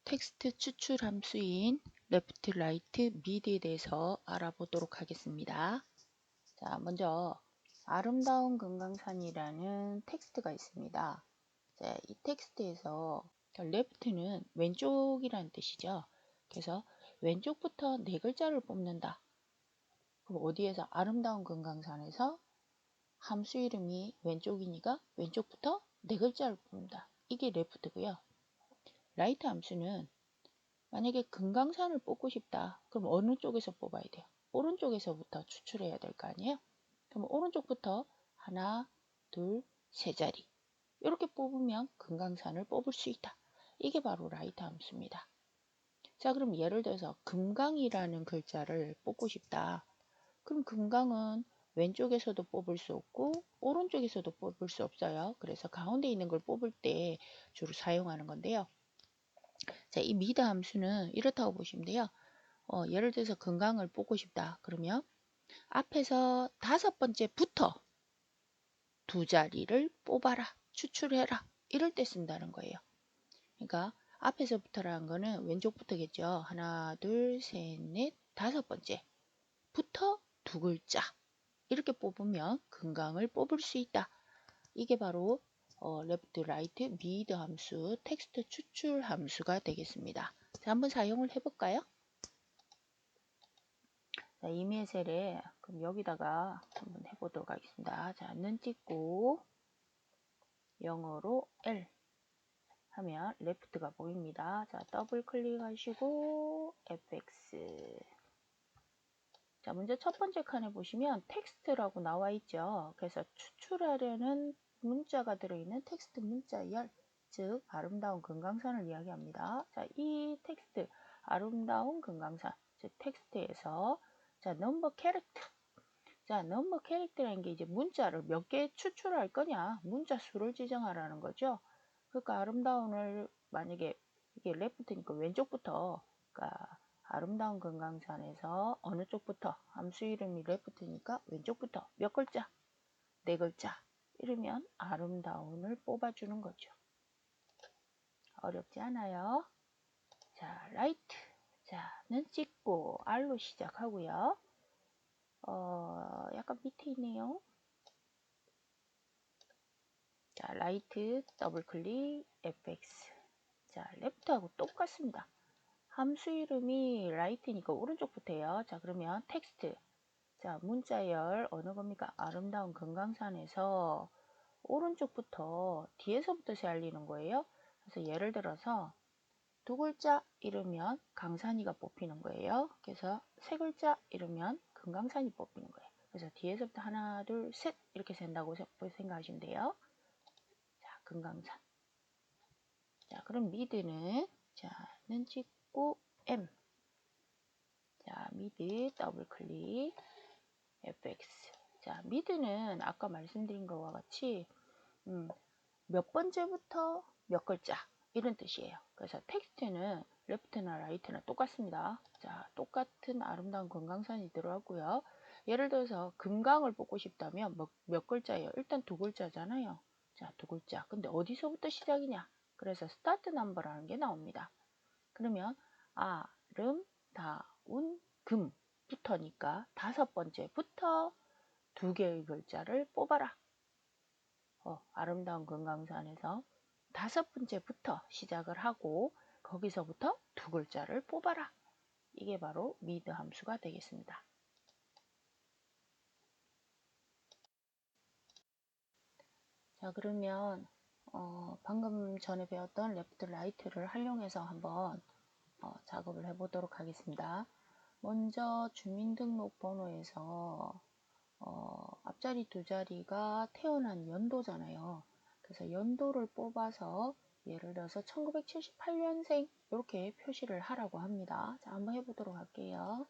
텍스트 추출 함수인 left, right, mid에 대해서 알아보도록 하겠습니다. 자, 먼저 아름다운 금강산이라는 텍스트가 있습니다. 자, 이 텍스트에서 left는 왼쪽이라는 뜻이죠. 그래서 왼쪽부터 네 글자를 뽑는다. 그럼 어디에서? 아름다운 금강산에서 함수 이름이 왼쪽이니까 왼쪽부터 네 글자를 뽑는다. 이게 left고요. right 함수는 만약에 금강산을 뽑고 싶다. 그럼 어느 쪽에서 뽑아야 돼요? 오른쪽에서부터 추출해야 될 거 아니에요? 그럼 오른쪽부터 하나, 둘, 세 자리. 이렇게 뽑으면 금강산을 뽑을 수 있다. 이게 바로 라이트 함수입니다. 자, 그럼 예를 들어서 금강이라는 글자를 뽑고 싶다. 그럼 금강은 왼쪽에서도 뽑을 수 없고 오른쪽에서도 뽑을 수 없어요. 그래서 가운데 있는 걸 뽑을 때 주로 사용하는 건데요. 자, 이 미드 함수는 이렇다고 보시면 돼요. 예를 들어서 금강을 뽑고 싶다. 그러면 앞에서 다섯 번째부터 두 자리를 뽑아라. 추출해라. 이럴 때 쓴다는 거예요. 그러니까 앞에서부터라는 거는 왼쪽부터겠죠. 하나, 둘, 셋, 넷, 다섯 번째부터 두 글자. 이렇게 뽑으면 금강을 뽑을 수 있다. 이게 바로 left, right, mid 함수, 텍스트 추출 함수가 되겠습니다. 자, 한번 사용을 해볼까요? 자, 이메일 셀에 그럼 여기다가 한번 해보도록 하겠습니다. 자, 는 찍고 영어로 L 하면 레프트가 보입니다. 자, 더블 클릭하시고 FX. 자, 먼저 첫 번째 칸에 보시면 텍스트라고 나와 있죠. 그래서 추출하려는 문자가 들어있는 텍스트 문자열, 즉 아름다운 금강산을 이야기합니다. 자, 이 텍스트 아름다운 금강산, 즉 텍스트에서 자, 넘버 캐릭터. 자, 넘버 캐릭터라는 게 이제 문자를 몇 개 추출할 거냐, 문자 수를 지정하라는 거죠. 그러니까 아름다운을 만약에 이게 레프트니까 왼쪽부터, 그러니까 아름다운 금강산에서 어느 쪽부터, 함수 이름이 레프트니까 왼쪽부터 몇 글자? 네 글자. 이러면 아름다운을 뽑아주는 거죠. 어렵지 않아요. 자, 라이트. 자, 는 찍고 R로 시작하고요. 약간 밑에 있네요. 자, 라이트, 더블 클릭, fx. 자, 레프트하고 똑같습니다. 함수 이름이 라이트니까 오른쪽부터예요. 자, 그러면 텍스트. 자, 문자열 어느 겁니까? 아름다운 금강산에서 오른쪽부터 뒤에서부터 세알리는 거예요. 그래서 예를 들어서 두 글자 이르면 강산이가 뽑히는 거예요. 그래서 세 글자 이르면 금강산이 뽑히는 거예요. 그래서 뒤에서부터 하나, 둘, 셋 이렇게 센다고 생각하시면 돼요. 자, 금강산. 자, 그럼 미드는 자, 는 찍고 M. 자, 미드 더블 클릭 FX. 자, 미드는 아까 말씀드린 것과 같이 몇 번째부터 몇 글자 이런 뜻이에요. 그래서 텍스트는 레프트나 라이트나 똑같습니다. 자, 똑같은 아름다운 금강산이 들어가고요. 예를 들어서 금강을 뽑고 싶다면 몇 글자예요? 일단 두 글자잖아요. 자, 두 글자. 근데 어디서부터 시작이냐? 그래서 스타트 넘버라는 게 나옵니다. 그러면 아름다운 금부터니까 다섯 번째부터 두 개의 글자를 뽑아라. 아름다운 금강산에서 다섯 번째부터 시작을 하고 거기서부터 두 글자를 뽑아라. 이게 바로 미드 함수가 되겠습니다. 자, 그러면 방금 전에 배웠던 레프트 라이트를 활용해서 한번 작업을 해보도록 하겠습니다. 먼저 주민등록번호에서 앞자리 두 자리가 태어난 연도잖아요. 그래서 연도를 뽑아서 예를 들어서 1978년생 이렇게 표시를 하라고 합니다. 자, 한번 해보도록 할게요.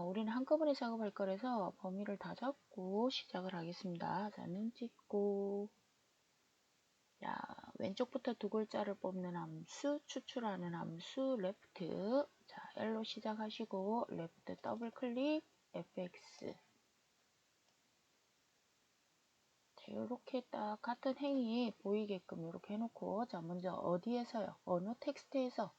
우리는 한꺼번에 작업할 거라서 범위를 다 잡고 시작을 하겠습니다. 자, 눈 찍고 자, 왼쪽부터 두 글자를 뽑는 함수, 추출하는 함수, 레프트. 자, L로 시작하시고 레프트 더블 클릭, FX. 이렇게 딱 같은 행위 보이게끔 이렇게 해놓고, 자, 먼저 어디에서요? 어느 텍스트에서?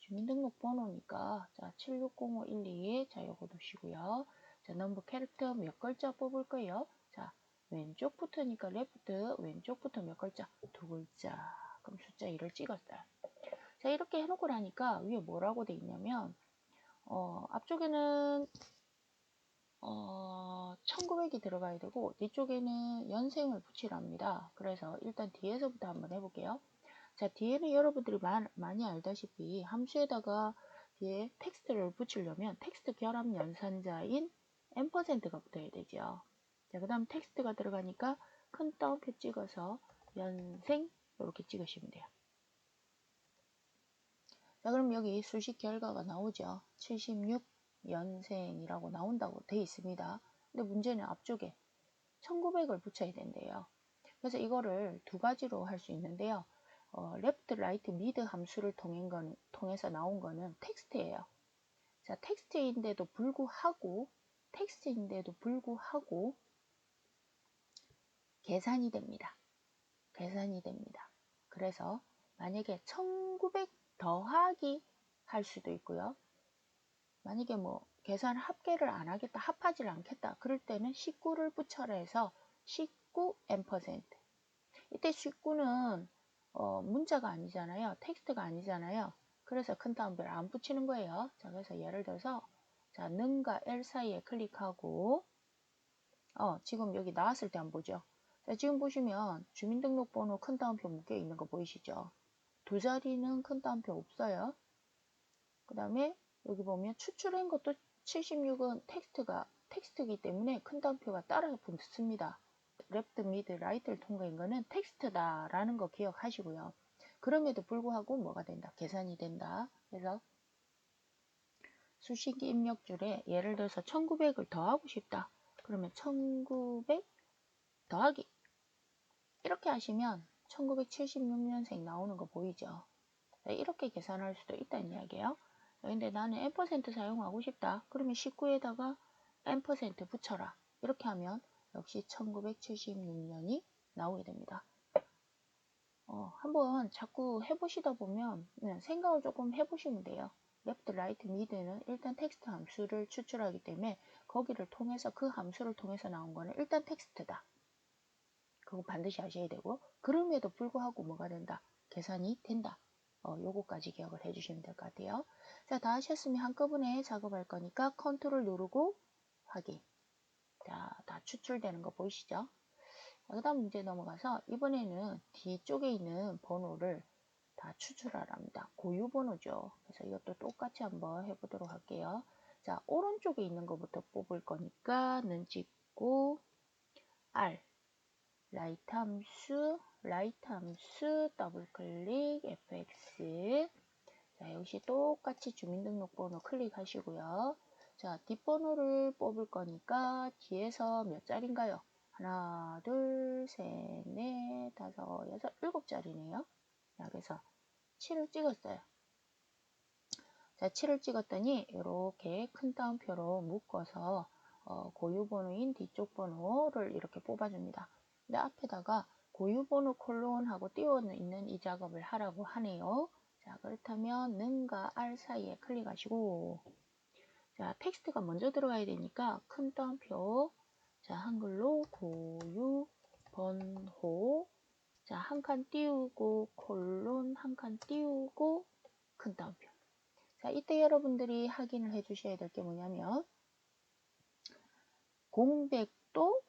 주민등록번호니까, 자, 760512, 자, 요거 두시고요. 자, 넘버 캐릭터 몇 글자 뽑을 거예요? 자, 왼쪽부터니까 레프트, 왼쪽부터 몇 글자? 두 글자. 그럼 숫자 1을 찍었어요. 자, 이렇게 해놓고 나니까 위에 뭐라고 돼 있냐면, 앞쪽에는 1900이 들어가야 되고 뒤쪽에는 연생을 붙이랍니다. 그래서 일단 뒤에서부터 한번 해볼게요. 자, 뒤에는 여러분들이 많이 알다시피 함수에다가 뒤에 텍스트를 붙이려면 텍스트 결합 연산자인 %가 붙어야 되죠. 자, 그 다음 텍스트가 들어가니까 큰 따옴표 찍어서 연생 이렇게 찍으시면 돼요. 자, 그럼 여기 수식 결과가 나오죠. 76연생이라고 나온다고 되어 있습니다. 근데 문제는 앞쪽에 1900을 붙여야 된대요. 그래서 이거를 두 가지로 할 수 있는데요. left, right, mid 함수를 통해서 나온 거는 텍스트예요. 자, 텍스트인데도 불구하고 계산이 됩니다. 계산이 됩니다. 그래서 만약에 1900 더하기 할 수도 있고요. 만약에 뭐 계산 합계를 안 하겠다, 합하지를 않겠다, 그럴 때는 19를 붙여라 해서 19 %. 이때 19는 문자가 아니잖아요. 텍스트가 아니잖아요. 그래서 큰 따옴표를 안 붙이는 거예요. 자, 그래서 예를 들어서 자, 능과 L 사이에 클릭하고 지금 여기 나왔을 때 한번 보죠. 자, 지금 보시면 주민등록번호 큰 따옴표 묶여 있는 거 보이시죠? 두 자리는 큰 따옴표 없어요. 그 다음에 여기 보면 추출한 것도 76은 텍스트이기 때문에 큰 따옴표가 따라 붙습니다. 레프트, 미드, 라이트를 통과한 거는 텍스트다 라는 거 기억하시고요. 그럼에도 불구하고 뭐가 된다? 계산이 된다. 그래서 수식 입력줄에 예를 들어서 1900을 더하고 싶다. 그러면 1900 더하기 이렇게 하시면 1976년생 나오는 거 보이죠? 이렇게 계산할 수도 있다는 이야기예요. 근데 나는 %, 사용하고 싶다. 그러면 19에다가 %, 붙여라. 이렇게 하면 역시 1976년이 나오게 됩니다. 한번 자꾸 해보시다 보면 생각을 조금 해보시면 돼요. left, right, mid는 일단 텍스트 함수를 추출하기 때문에 거기를 통해서 그 함수를 통해서 나온 거는 일단 텍스트다. 그거 반드시 아셔야 되고, 그럼에도 불구하고 뭐가 된다? 계산이 된다. 요거까지 기억을 해주시면 될 것 같아요. 자, 다 하셨으면 한꺼번에 작업할 거니까 컨트롤 누르고 확인. 자, 다 추출되는 거 보이시죠? 그 다음 문제 넘어가서 이번에는 뒤쪽에 있는 번호를 다 추출하랍니다. 고유 번호죠. 그래서 이것도 똑같이 한번 해보도록 할게요. 자, 오른쪽에 있는 것부터 뽑을 거니까 는 찍고 R 라이트 함수 더블 클릭 fx. 자, 역시 똑같이 주민등록번호 클릭하시고요. 자, 뒷번호를 뽑을 거니까 뒤에서 몇 자리인가요? 하나, 둘, 셋, 넷, 다섯, 여섯, 일곱 자리네요. 자, 그래서 7을 찍었어요. 자, 7을 찍었더니 이렇게 큰 따옴표로 묶어서 고유 번호인 뒤쪽 번호를 이렇게 뽑아줍니다. 근데 앞에다가 고유 번호 콜론하고 띄워 있는 이 작업을 하라고 하네요. 자, 그렇다면 능과 R 사이에 클릭하시고, 자, 텍스트가 먼저 들어가야 되니까 큰 따옴표, 자, 한글로 고유 번호, 자, 한 칸 띄우고 콜론 한 칸 띄우고 큰 따옴표. 자, 이때 여러분들이 확인을 해 주셔야 될 게 뭐냐면 공백도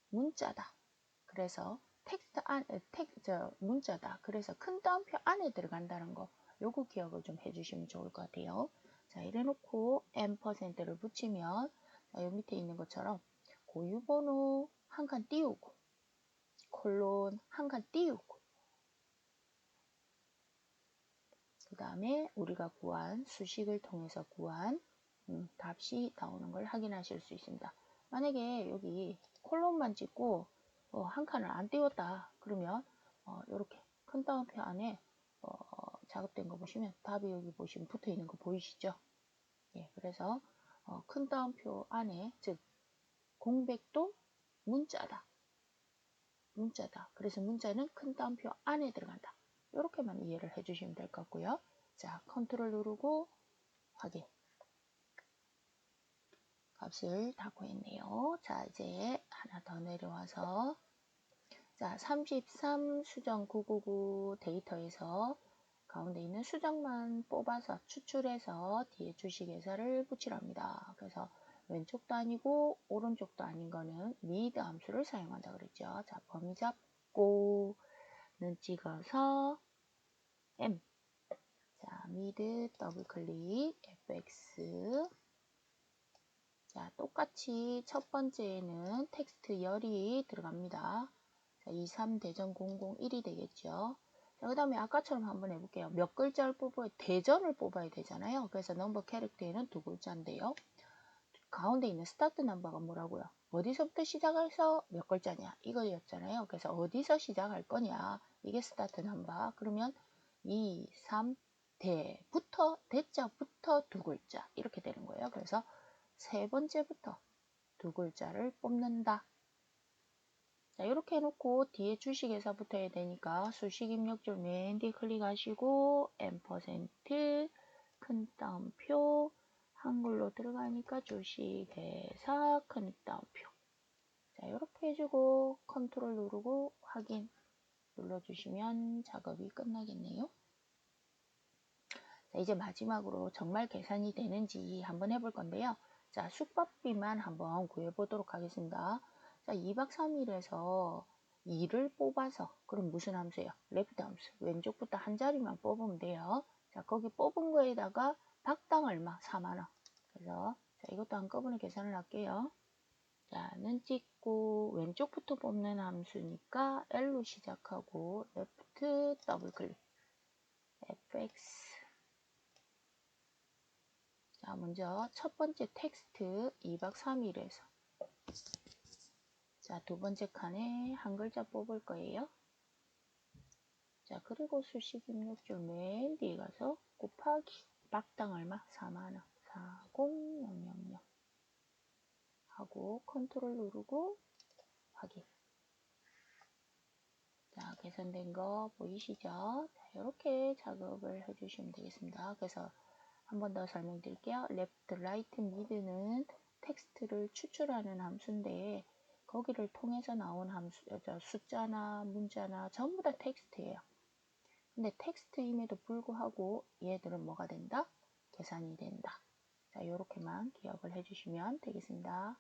문자다. 그래서 문자다. 그래서 큰 따옴표 안에 들어간다는 거, 요거 기억을 좀 해주시면 좋을 것 같아요. 자, 이래놓고 %를 붙이면 자, 요 밑에 있는 것처럼 고유번호 한 칸 띄우고 콜론 한 칸 띄우고, 그 다음에 우리가 구한 수식을 통해서 구한 답이 나오는 걸 확인하실 수 있습니다. 만약에 여기 콜론만 찍고 한 칸을 안 띄웠다 그러면 이렇게 큰 따옴표 안에 작업된 거 보시면 답이 여기 보시면 붙어 있는 거 보이시죠? 예, 그래서 큰 따옴표 안에 즉 공백도 문자다. 문자다. 그래서 문자는 큰 따옴표 안에 들어간다. 이렇게만 이해를 해주시면 될 것 같고요. 자, 컨트롤 누르고 확인. 값을 다 구했네요. 자, 이제 하나 더 내려와서 자, 33 수정 999 데이터에서 가운데 있는 수정만 뽑아서 추출해서 뒤에 주식회사를 붙이랍니다. 그래서 왼쪽도 아니고 오른쪽도 아닌 거는 미드 함수를 사용한다 그랬죠. 자, 범위 잡고 는 찍어서 M. 자, 미드 더블 클릭 fx. 자, 똑같이 첫 번째에는 텍스트 열이 들어갑니다. 자, 23 대전 001이 되겠죠. 자, 그 다음에 아까처럼 한번 해볼게요. 몇 글자를 뽑아야, 대전을 뽑아야 되잖아요. 그래서 넘버 캐릭터에는 두 글자인데요. 가운데 있는 스타트 넘버가 뭐라고요? 어디서부터 시작해서 몇 글자냐? 이거였잖아요. 그래서 어디서 시작할 거냐? 이게 스타트 넘버. 그러면 2, 3, 대부터, 대자부터 두 글자. 이렇게 되는 거예요. 그래서 세 번째부터 두 글자를 뽑는다. 자, 이렇게 해놓고 뒤에 주식회사부터 해야 되니까 수식 입력줄 맨 뒤 클릭하시고 %, 큰 따옴표, 한글로 들어가니까 주식회사, 큰 따옴표. 자, 이렇게 해주고 컨트롤 누르고 확인 눌러주시면 작업이 끝나겠네요. 자, 이제 마지막으로 정말 계산이 되는지 한번 해볼 건데요. 자, 숙박비만 한번 구해보도록 하겠습니다. 자, 2박 3일에서 2를 뽑아서, 그럼 무슨 함수예요? 레프트 함수. 왼쪽부터 한 자리만 뽑으면 돼요. 자, 거기 뽑은 거에다가 박당 얼마? 4만원. 그래서, 자, 이것도 한꺼번에 계산을 할게요. 자, 는 찍고, 왼쪽부터 뽑는 함수니까 L로 시작하고, 레프트 더블 클릭. fx. 자, 먼저 첫 번째 텍스트 2박 3일에서 자, 두 번째 칸에 한 글자 뽑을 거예요. 자, 그리고 수식 입력줄 맨 뒤에 가서 곱하기 박당 얼마? 4만원 40000 하고 컨트롤 누르고 확인. 자, 계산된 거 보이시죠? 자, 이렇게 작업을 해주시면 되겠습니다. 그래서 한 번 더 설명드릴게요. left, right, mid는 텍스트를 추출하는 함수인데 거기를 통해서 나온 함수, 숫자나 문자나 전부 다 텍스트예요. 근데 텍스트임에도 불구하고 얘들은 뭐가 된다? 계산이 된다. 자, 이렇게만 기억을 해주시면 되겠습니다.